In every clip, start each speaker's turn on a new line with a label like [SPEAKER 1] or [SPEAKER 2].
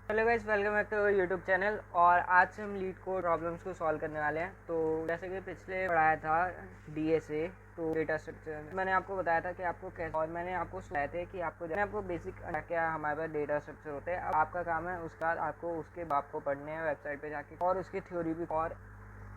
[SPEAKER 1] Hello guys, welcome back to YouTube channel. और आज से हम लीड कोड प्रॉब्लम्स को सॉल्व करने वाले हैं। तो जैसे कि पिछले पढ़ाया था डीएसए तो डेटा स्ट्रक्चर, मैंने आपको बताया था कि आपको कैसे, और मैंने आपको सुनाए थे कि आपको बेसिक क्या हमारे पास डेटा स्ट्रक्चर होते हैं। अब आपका काम है उसके बाद आपको उसके बाप को पढ़ने हैं वेबसाइट पे जाके, और उसकी थ्योरी भी और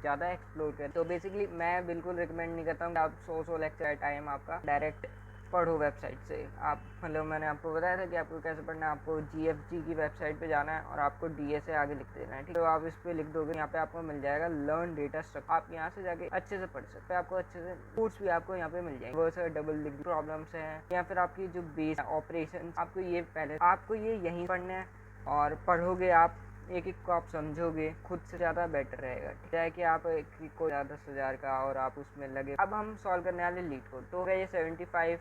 [SPEAKER 1] ज़्यादा एक्सप्लोर करें। तो बेसिकली मैं बिल्कुल रिकमेंड नहीं करता हूँ कि आप 100 लेक्चर टाइम आपका डायरेक्ट पढ़ो वेबसाइट से। आप मतलब मैंने आपको बताया था कि आपको कैसे पढ़ना है। आपको जीएफजी की वेबसाइट पे जाना है और आपको डीएसए आगे लिख देना है, ठीक है। तो आप इस पे लिख दोगे, यहाँ पे आपको मिल जाएगा लर्न डेटा स्ट्रक्चर। आप यहाँ से जाके अच्छे से पढ़ सकते हैं। आपको अच्छे से कोर्स भी आपको यहाँ पे मिल जाएंगे। वर्सर डबल डिग्री प्रॉब्लम्स हैं या फिर आपकी जो बेस ऑपरेशन, आपको ये पहले आपको ये यहीं पढ़ना है और पढ़ोगे आप एक एक को आप समझोगे खुद से, ज़्यादा बेटर रहेगा। ठीक है कि आप कोई 10,000 का और आप उसमें लगे। अब हम सॉल्व करने वाले लीड कोड। तो ये 75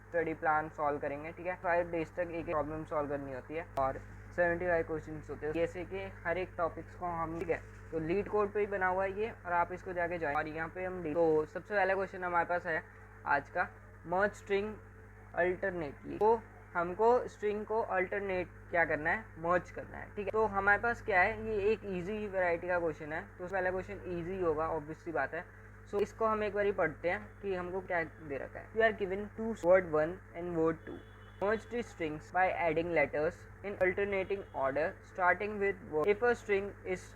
[SPEAKER 1] स्टडी प्लान सॉल्व करेंगे, ठीक है। 5 डेज तक एक प्रॉब्लम सॉल्व करनी होती है और 75 क्वेश्चन होते हैं, जैसे कि हर एक टॉपिक्स को हम, ठीक है। तो लीड कोड पे ही बना हुआ है ये, और आप इसको जाके ज्वाइन। और यहाँ पे हम तो सबसे पहला क्वेश्चन हमारे पास है आज का, मर्ज स्ट्रिंग अल्टरनेटली। तो हमको स्ट्रिंग को अल्टरनेट क्या करना है, मर्ज करना है, ठीक है। तो हमारे पास क्या है, ये एक इजी वैरायटी का क्वेश्चन है। तो पहला क्वेश्चन इजी होगा, ऑब्वियस सी बात है। सो इसको हम एक बार पढ़ते हैं कि हमको क्या दे रखा है। You are given two word 1 and word 2, merge the strings by adding letters in alternating order starting with word. If a string is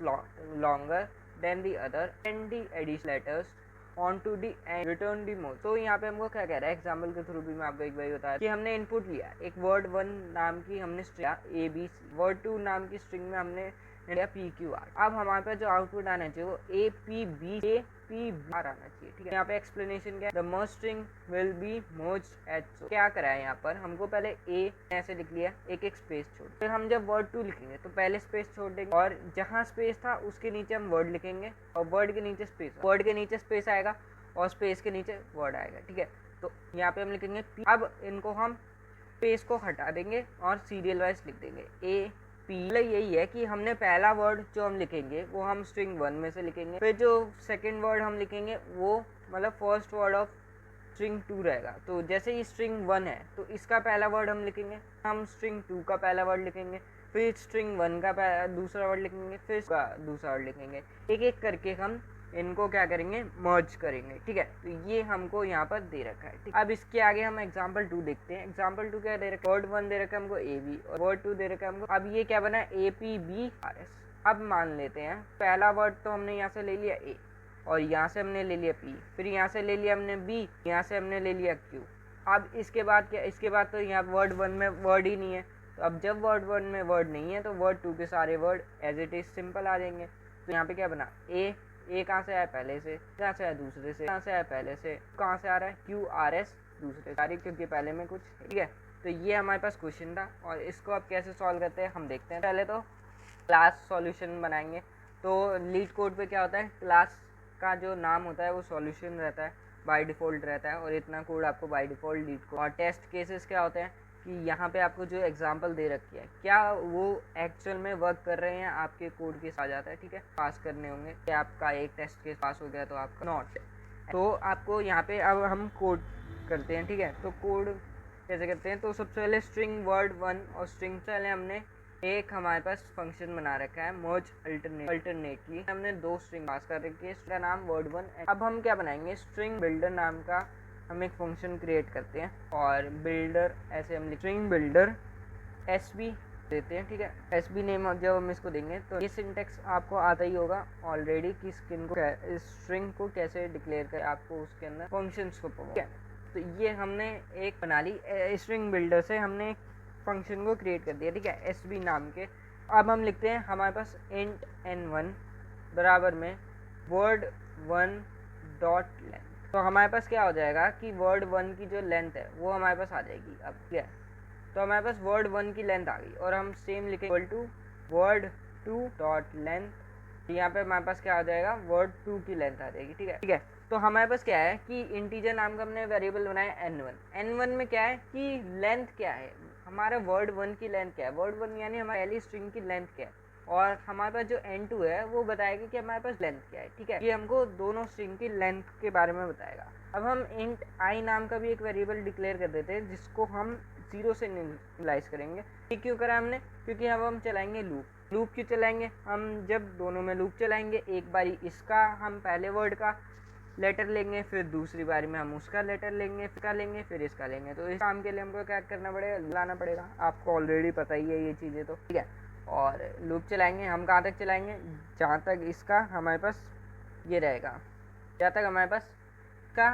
[SPEAKER 1] longer than the other, and the additional letters onto the end, return the most. तो यहाँ पे हमको क्या कह रहा है, example के through भी मैं आपको एक बार बताया कि हमने इनपुट लिया एक वर्ड 1 नाम की, हमने string A B C, word 2 नाम की स्ट्रिंग में हमने लिया पी क्यू आर। अब हमारे पास जो आउटपुट आना चाहिए वो A P B A P R आना चाहिए, ठीक है। यहाँ पे एक्सप्लेनेशन क्या है, the merge string will be merged as so. क्या करा है यहाँ पर, हमको पहले ए ऐसे लिख लिया, एक एक स्पेस छोड़, फिर हम जब वर्ड 2 लिखेंगे तो पहले स्पेस छोड़ देंगे और जहाँ स्पेस था उसके नीचे हम वर्ड लिखेंगे, और वर्ड के नीचे स्पेस, वर्ड के नीचे स्पेस आएगा और स्पेस के नीचे वर्ड आएगा, ठीक है। तो यहाँ पे हम लिखेंगे पी। अब इनको हम स्पेस को हटा देंगे और सीरियल वाइज लिख देंगे ए पी। यही है कि हमने पहला वर्ड जो हम लिखेंगे वो हम स्ट्रिंग 1 में से लिखेंगे, फिर जो सेकंड वर्ड हम लिखेंगे वो मतलब फर्स्ट वर्ड ऑफ स्ट्रिंग 2 रहेगा। तो जैसे ही स्ट्रिंग 1 है तो इसका पहला वर्ड हम लिखेंगे, हम स्ट्रिंग 2 का पहला वर्ड लिखेंगे, फिर स्ट्रिंग 1 का दूसरा वर्ड लिखेंगे, फिर इसका दूसरा वर्ड लिखेंगे। एक एक करके हम इनको क्या करेंगे, मर्ज करेंगे, ठीक है। तो ये हमको यहाँ पर दे रखा है, ठीक। अब इसके आगे हम एग्जाम्पल 2 देखते हैं। एग्जाम्पल 2 क्या दे रखा है, वर्ड 1 दे रखा है हमको ए बी, और वर्ड 2 दे रखा है हमको, अब ये क्या बना है, A P B R S. अब मान लेते हैं पहला वर्ड तो हमने यहाँ से ले लिया ए, और यहाँ से हमने ले लिया पी, फिर यहाँ से ले लिया हमने बी, यहाँ से हमने ले लिया क्यू। अब इसके बाद क्या, इसके बाद तो यहाँ वर्ड 1 में वर्ड ही नहीं है। तो अब जब वर्ड 1 में वर्ड नहीं है तो वर्ड 2 के सारे word as it is simple आ जाएंगे। तो यहाँ पे क्या बना, ए कहाँ से आया, पहले से, कहाँ से आया, दूसरे से, कहाँ से आया, पहले से, कहाँ से आ रहा है, क्यू आर एस, दूसरे सारी, क्योंकि पहले में कुछ, ठीक है। तो ये हमारे पास क्वेश्चन था, और इसको अब कैसे सॉल्व करते हैं हम देखते हैं। पहले तो क्लास सॉल्यूशन बनाएंगे। तो लीड कोड पे क्या होता है, क्लास का जो नाम होता है वो सॉल्यूशन रहता है, बाय डिफ़ॉल्ट रहता है, और इतना कोड आपको बाय डिफ़ॉल्ट लीड कोड। और टेस्ट केसेस क्या होते हैं कि यहाँ पे आपको जो एग्जांपल दे रखी है क्या वो एक्चुअल में वर्क कर रहे हैं, आपके कोड के साथ जाता है, ठीक है। पास करने होंगे कि आपका एक टेस्ट केस पास हो गया तो आपका नॉट। तो आपको यहाँ पे अब हम कोड करते हैं, ठीक है। तो कोड कैसे करते हैं, तो सबसे पहले स्ट्रिंग वर्ड 1 और स्ट्रिंग, पहले हमने एक हमारे पास फंक्शन बना रखा है मर्ज अल्टरनेटली, हमने 2 स्ट्रिंग पास कर रखी है, इसका नाम वर्ड 1। अब हम क्या बनाएंगे, स्ट्रिंग बिल्डर नाम का हम एक फंक्शन क्रिएट करते हैं, और बिल्डर ऐसे हम स्ट्रिंग बिल्डर एस बी देते हैं, ठीक है। एस बी नेम जब हम इसको देंगे तो ये सिंटेक्स आपको आता ही होगा ऑलरेडी कि स्ट्रिंग को कैसे डिक्लेयर करें, आपको उसके अंदर फंक्शंस को, ठीक है। तो ये हमने एक बना ली, स्ट्रिंग बिल्डर से हमने एक फंक्शन को क्रिएट कर दिया, ठीक है, एस बी नाम के। अब हम लिखते हैं हमारे पास इंट n1 बराबर में वर्ड 1 डॉट लेंथ। तो हमारे पास क्या हो जाएगा कि वर्ड 1 की जो लेंथ है वो हमारे पास आ जाएगी। अब क्या है, तो हमारे पास वर्ड 1 की लेंथ आ गई, और हम सेम लिखेंगे equal to word 2 dot length. यहाँ पे हमारे पास क्या आ जाएगा, वर्ड 2 की लेंथ आ जाएगी, ठीक है, ठीक है। तो हमारे पास क्या है कि इंटीजर नाम का हमने वेरिएबल बनाया n1 में क्या है कि लेंथ क्या है, हमारा वर्ड 1 की लेंथ क्या है, वर्ड 1 यानी हमारी पहली स्ट्रिंग की लेंथ क्या है, और हमारे पास जो n2 है वो बताएगा कि हमारे पास लेंथ क्या है, ठीक है। ये हमको दोनों स्ट्रिंग की लेंथ के बारे में बताएगा। अब हम इंट i नाम का भी एक वेरिएबल डिक्लेयर कर देते हैं जिसको हम 0 से इनिशियलाइज करेंगे। ये क्यों करा हमने? क्योंकि अब हम चलाएंगे लूप क्यों चलाएंगे? हम जब दोनों में लूप चलाएंगे, एक बारी इसका हम पहले वर्ड का लेटर लेंगे, फिर दूसरी बारी में हम उसका लेटर लेंगे, फिर इसका लेंगे। तो इस काम के लिए हमको क्या करना पड़ेगा? लाना पड़ेगा। आपको ऑलरेडी पता ही है ये चीज़ें, तो ठीक है। और लूप चलाएंगे हम कहाँ तक चलाएंगे? जहाँ तक इसका हमारे पास ये रहेगा, जहाँ तक हमारे पास का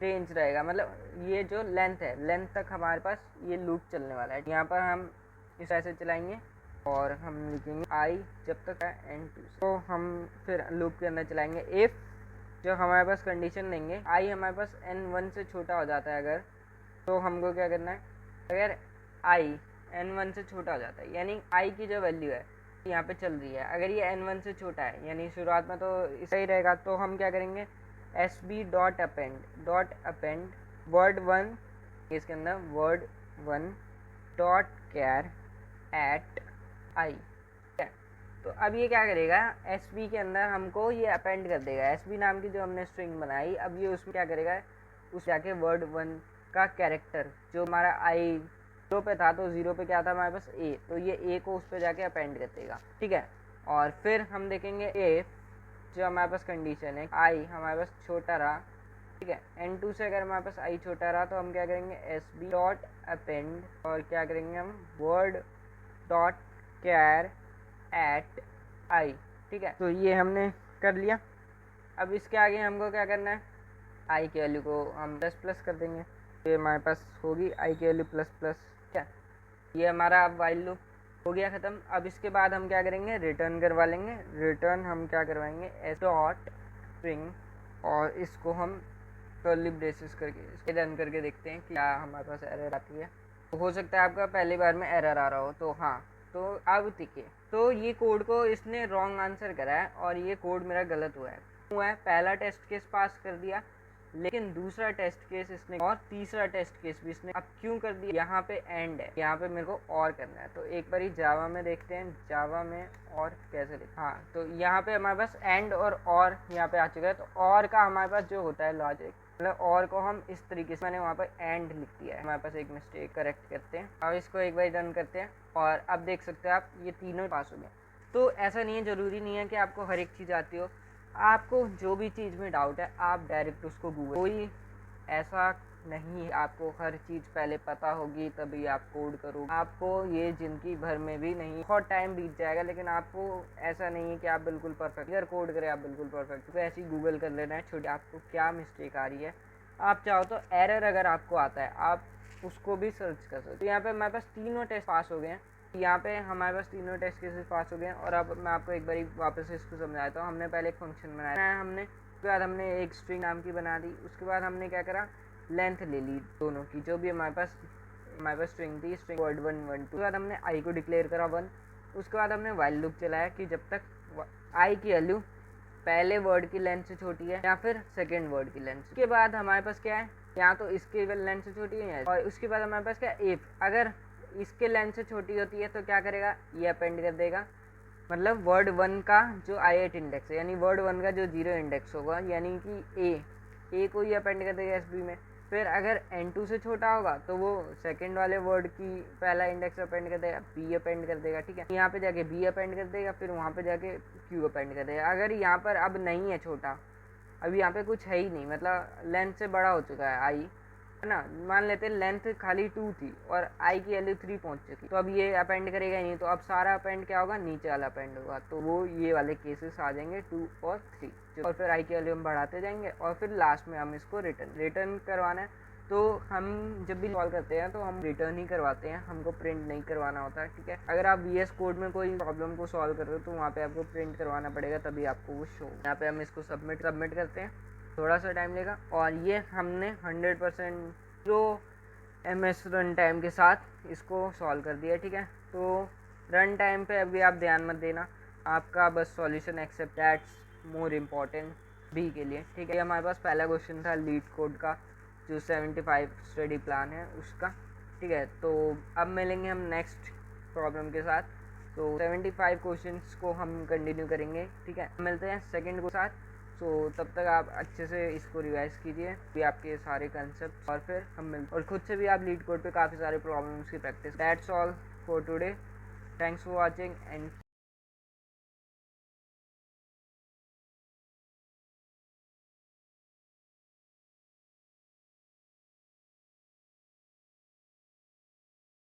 [SPEAKER 1] रेंज रहेगा, मतलब ये जो लेंथ है, लेंथ तक हमारे पास ये लूप चलने वाला है। यहाँ पर हम इस तरह से चलाएंगे और हम लिखेंगे आई जब तक है n2। तो हम फिर लूप के अंदर चलाएंगे इफ़ जो हमारे पास कंडीशन देंगे, आई हमारे पास n1 से छोटा हो जाता है अगर, तो हमको क्या करना है? अगर आई n1 से छोटा हो जाता है, यानी आई की जो वैल्यू है यहाँ पे चल रही है, अगर ये n1 से छोटा है, यानी शुरुआत में तो ऐसा ही रहेगा, तो हम क्या करेंगे? sb.append वर्ड 1, इसके अंदर वर्ड 1 डॉट कैर एट आई। तो अब ये क्या करेगा? sb के अंदर हमको ये अपेंड कर देगा, sb नाम की जो हमने स्ट्रिंग बनाई, अब ये उसमें क्या करेगा? उस जाके वर्ड 1 का कैरेक्टर जो हमारा आई 0 पे था, तो 0 पे क्या था हमारे पास? a, तो ये a को उस पर जाके अपेंड कर देगा, ठीक है। और फिर हम देखेंगे इफ जो हमारे पास कंडीशन है, आई हमारे पास छोटा रहा, ठीक है, n2 से अगर हमारे पास आई छोटा रहा, तो हम क्या करेंगे? sb डॉट अपेंड और क्या करेंगे हम? वर्ड डॉट कैर एट आई, ठीक है। तो ये हमने कर लिया। अब इसके आगे हमको क्या करना है? आई की वैल्यू को हम प्लस कर देंगे, ये हमारे पास होगी आई की वैल्यू प्लस, ठीक है। ये हमारा अब वाइल लूप हो गया ख़त्म। अब इसके बाद हम क्या करेंगे? रिटर्न करवा लेंगे। रिटर्न हम क्या करवाएंगे? एस डॉट स्ट्रिंग, और इसको हम कर्ली ब्रेसेस करके इसके रन करके देखते हैं कि क्या हमारे पास एरर आती है। तो हो सकता है आपका पहली बार में एरर आ रहा हो, तो हाँ, तो अब देखिए, तो ये कोड को इसने रॉन्ग आंसर करा है और ये कोड मेरा गलत हुआ है। पहला टेस्ट केस पास कर दिया, लेकिन दूसरा टेस्ट केस इसने और तीसरा टेस्ट केस भी इसने अब क्यों कर दिया? यहाँ पे एंड है, यहाँ पे मेरे को और करना है। तो एक बारी जावा में देखते हैं, जावा में और कैसे लिखा। हाँ, तो यहाँ पे हमारे पास एंड और यहाँ पे आ चुका है। तो और का हमारे पास जो होता है लॉजिक, मतलब और को हम इस तरीके से, मैंने वहाँ पर एंड लिख दिया है, हमारे पास एक मिस्टेक करेक्ट करते हैं। अब इसको एक बार रन करते हैं और अब देख सकते हैं आप, ये तीनों पास हो गए। तो ऐसा नहीं है, ज़रूरी नहीं है कि आपको हर एक चीज़ आती हो। आपको जो भी चीज़ में डाउट है, आप डायरेक्ट उसको गूगल, कोई ऐसा नहीं आपको हर चीज़ पहले पता होगी तभी आप कोड करो। आपको ये ज़िंदगी भर में भी नहीं, बहुत टाइम बीत जाएगा, लेकिन आपको ऐसा नहीं है कि आप बिल्कुल परफेक्ट, अगर कोड करें आप बिल्कुल परफेक्ट, तो ऐसे ही गूगल कर लेना है छोटे आपको क्या मिस्टेक आ रही है। आप चाहो तो एरर अगर आपको आता है, आप उसको भी सर्च कर सकते हो। तो यहाँ पे हमारे पास तीनों टेस्ट पास हो गए हैं। यहाँ पे हमारे पास तीनों टेस्ट केसेस पास हो गए हैं। और अब मैं आपको एक बारी वापस से इसको समझाता हूँ। हमने पहले एक फंक्शन बनाया है, हमने उसके बाद हमने एक स्ट्रिंग नाम की बना दी। उसके बाद हमने क्या करा, लेंथ ले ली दोनों की, जो भी हमारे पास स्ट्रिंग थी, स्ट्रिंग वर्ड 1 1 2। उसके बाद हमने आई को डिक्लेयर करा 1। उसके बाद हमने वाइल लूप चलाया कि जब तक आई की वैल्यू पहले वर्ड की लेंथ से छोटी है या फिर सेकेंड वर्ड की लेंथ। उसके बाद हमारे पास क्या है, या तो इसकी लेंथ से छोटी है, और उसके बाद हमारे पास क्या, इफ अगर इसके लेंथ से छोटी होती है तो क्या करेगा, ये अपेंड कर देगा। मतलब वर्ड 1 का जो i8 इंडेक्स है, यानी वर्ड 1 का जो 0 इंडेक्स होगा, यानी कि ए को ही अपेंड कर देगा एस बी में। फिर अगर n2 से छोटा होगा तो वो सेकंड वाले वर्ड की पहला इंडेक्स अपेंड कर देगा, b अपेंड कर देगा, ठीक है। यहाँ पे जाके b अपेंड कर देगा, फिर वहाँ पे जाके q अपेंड कर देगा। अगर यहाँ पर अब नहीं है छोटा, अभी यहाँ पे कुछ है ही नहीं, मतलब लेंथ से बड़ा हो चुका है आई, है ना। मान लेते हैं लेंथ खाली 2 थी और आई की वैल्यू 3 पहुंच चुकी, तो अब ये अपेंड करेगा नहीं, तो अब सारा अपेंड क्या होगा, नीचे वाला अपेंड होगा। तो वो ये वाले केसेस आ जाएंगे 2 और 3, और फिर आई की वैल्यू हम बढ़ाते जाएंगे और फिर लास्ट में हम इसको रिटर्न करवाना है। तो हम जब भी सॉल्व करते हैं तो हम रिटर्न ही करवाते हैं, हमको प्रिंट नहीं करवाना होता है, ठीक है। अगर आप VS कोड में कोई प्रॉब्लम को सॉल्व कर रहे हो तो वहाँ पे आपको प्रिंट करवाना पड़ेगा, तभी आपको वो शो। यहाँ पे हम इसको सबमिट करते हैं, थोड़ा सा टाइम लेगा। और ये हमने 100% जो MS रन टाइम के साथ इसको सॉल्व कर दिया, ठीक है। तो रन टाइम पे अभी आप ध्यान मत देना, आपका बस solution accept that's more important B के लिए, ठीक है। हमारे पास पहला क्वेश्चन था लीड कोड का, जो 75 स्टडी प्लान है उसका, ठीक है। तो अब मिलेंगे हम नेक्स्ट प्रॉब्लम के साथ। तो 75 क्वेश्चंस को हम कंटिन्यू करेंगे, ठीक है। मिलते हैं सेकंड के साथ। सो तब तक आप अच्छे से इसको रिवाइज कीजिए भी आपके सारे कंसेप्ट, और फिर हम मिलते, और खुद से भी आप लीड कोड पे काफ़ी सारे प्रॉब्लम्स की practice. That's all for today, thanks for watching and